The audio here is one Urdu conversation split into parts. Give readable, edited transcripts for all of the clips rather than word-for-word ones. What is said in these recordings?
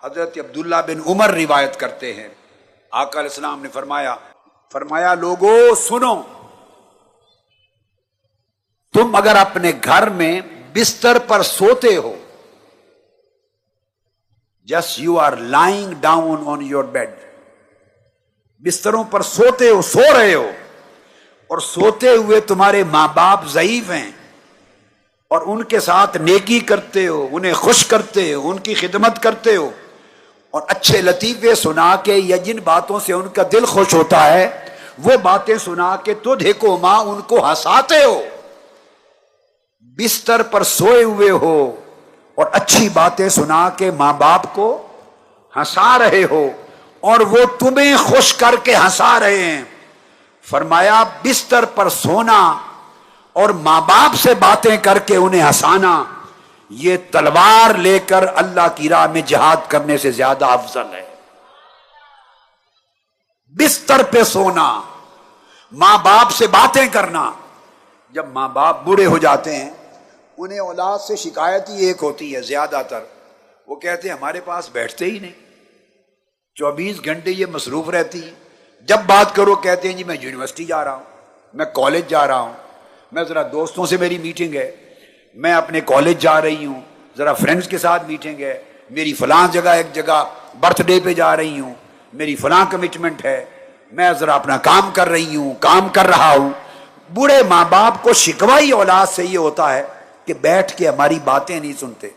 حضرت عبداللہ بن عمر روایت کرتے ہیں، آقا علیہ السلام نے فرمایا لوگو سنو، تم اگر اپنے گھر میں بستر پر سوتے ہو، just you are lying down on your bed, بستروں پر سوتے ہو، سو رہے ہو، اور سوتے ہوئے تمہارے ماں باپ ضعیف ہیں اور ان کے ساتھ نیکی کرتے ہو، انہیں خوش کرتے ہو، ان کی خدمت کرتے ہو، اور اچھے لطیفے سنا کے یا جن باتوں سے ان کا دل خوش ہوتا ہے وہ باتیں سنا کے تدھکو ماں ان کو ہنساتے ہو، بستر پر سوئے ہوئے ہو اور اچھی باتیں سنا کے ماں باپ کو ہنسا رہے ہو اور وہ تمہیں خوش کر کے ہنسا رہے ہیں، فرمایا بستر پر سونا اور ماں باپ سے باتیں کر کے انہیں ہنسانا یہ تلوار لے کر اللہ کی راہ میں جہاد کرنے سے زیادہ افضل ہے۔ بستر پہ سونا، ماں باپ سے باتیں کرنا۔ جب ماں باپ بوڑھے ہو جاتے ہیں انہیں اولاد سے شکایت ہی ایک ہوتی ہے زیادہ تر، وہ کہتے ہیں ہمارے پاس بیٹھتے ہی نہیں، 24 گھنٹے یہ مصروف رہتی ہیں، جب بات کرو کہتے ہیں جی میں یونیورسٹی جا رہا ہوں، میں کالج جا رہا ہوں، میں ذرا دوستوں سے میری میٹنگ ہے، میں اپنے کالج جا رہی ہوں، ذرا فرینڈز کے ساتھ میٹنگ ہے، میری فلاں جگہ ایک جگہ برتھ ڈے پہ جا رہی ہوں، میری فلاں کمٹمنٹ ہے، میں ذرا اپنا کام کر رہی ہوں، کام کر رہا ہوں۔ بوڑھے ماں باپ کو شکوائی اولاد سے یہ ہوتا ہے کہ بیٹھ کے ہماری باتیں نہیں سنتے،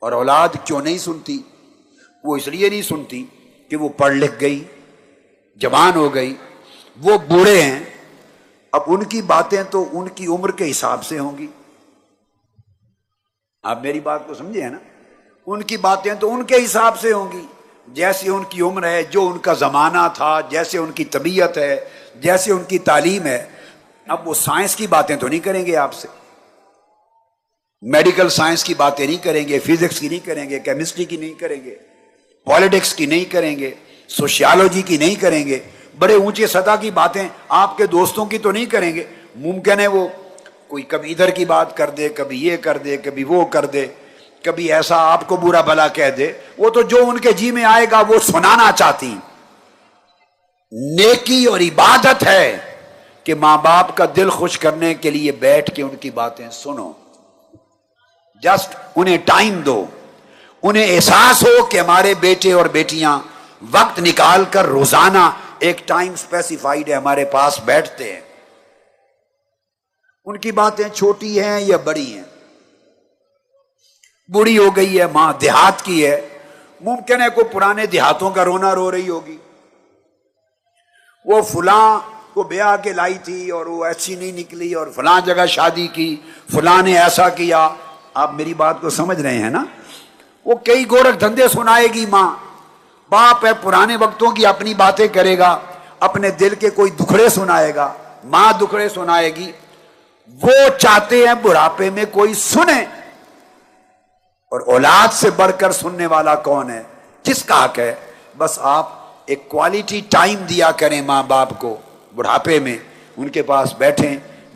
اور اولاد کیوں نہیں سنتی؟ وہ اس لیے نہیں سنتی کہ وہ پڑھ لکھ گئی، جوان ہو گئی، وہ بوڑھے ہیں، اب ان کی باتیں تو ان کی عمر کے حساب سے ہوں گی۔ آپ میری بات کو سمجھے ہیں نا؟ ان کی باتیں تو ان کے حساب سے ہوں گی، جیسی ان کی عمر ہے، جو ان کا زمانہ تھا، جیسے ان کی طبیعت ہے، جیسے ان کی تعلیم ہے۔ اب وہ سائنس کی باتیں تو نہیں کریں گے آپ سے، میڈیکل سائنس کی باتیں نہیں کریں گے، فزکس کی نہیں کریں گے، کیمسٹری کی نہیں کریں گے، پالیٹکس کی نہیں کریں گے، سوشیالوجی کی نہیں کریں گے، بڑے اونچے سطح کی باتیں آپ کے دوستوں کی تو نہیں کریں گے۔ ممکن ہے وہ کوئی کبھی ادھر کی بات کر دے، کبھی یہ کر دے، کبھی وہ کر دے، کبھی ایسا آپ کو برا بھلا کہہ دے، وہ تو جو ان کے جی میں آئے گا وہ سنانا چاہتی ہیں۔ نیکی اور عبادت ہے کہ ماں باپ کا دل خوش کرنے کے لیے بیٹھ کے ان کی باتیں سنو، جسٹ انہیں ٹائم دو، انہیں احساس ہو کہ ہمارے بیٹے اور بیٹیاں وقت نکال کر روزانہ ایک ٹائم اسپیسیفائیڈ ہے ہمارے پاس بیٹھتے ہیں۔ ان کی باتیں چھوٹی ہیں یا بڑی ہیں، بوڑھی ہو گئی ہے ماں، دیہات کی ہے، ممکن ہے کوئی پرانے دیہاتوں کا رونا رو رہی ہوگی، وہ فلاں کو بیاہ کے لائی تھی اور وہ ایسی نہیں نکلی، اور فلاں جگہ شادی کی، فلاں نے ایسا کیا۔ آپ میری بات کو سمجھ رہے ہیں نا؟ وہ کئی گورکھ دھندے سنائے گی ماں، باپ ہے پرانے وقتوں کی اپنی باتیں کرے گا، اپنے دل کے کوئی دکھڑے سنائے گا، ماں دکھڑے سنائے گی۔ وہ چاہتے ہیں بڑھاپے میں کوئی سنے، اور اولاد سے بڑھ کر سننے والا کون ہے؟ جس کا حق ہے بس آپ ایک کوالٹی ٹائم دیا کریں ماں باپ کو، بڑھاپے میں ان کے پاس بیٹھیں،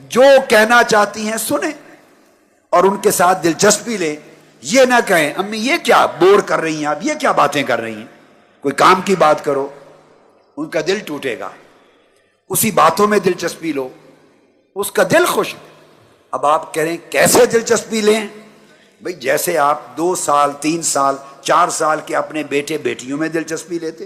جو کہنا چاہتی ہیں سنیں اور ان کے ساتھ دلچسپی لیں۔ یہ نہ کہیں امی یہ کیا بور کر رہی ہیں آپ، یہ کیا باتیں کر رہی ہیں، کوئی کام کی بات کرو، ان کا دل ٹوٹے گا۔ اسی باتوں میں دلچسپی لو، اس کا دل خوش۔ اب آپ کہہ رہے ہیں کیسے دلچسپی لیں؟ بھئی جیسے آپ 2 سال 3 سال 4 سال کے اپنے بیٹے بیٹیوں میں دلچسپی لیتے،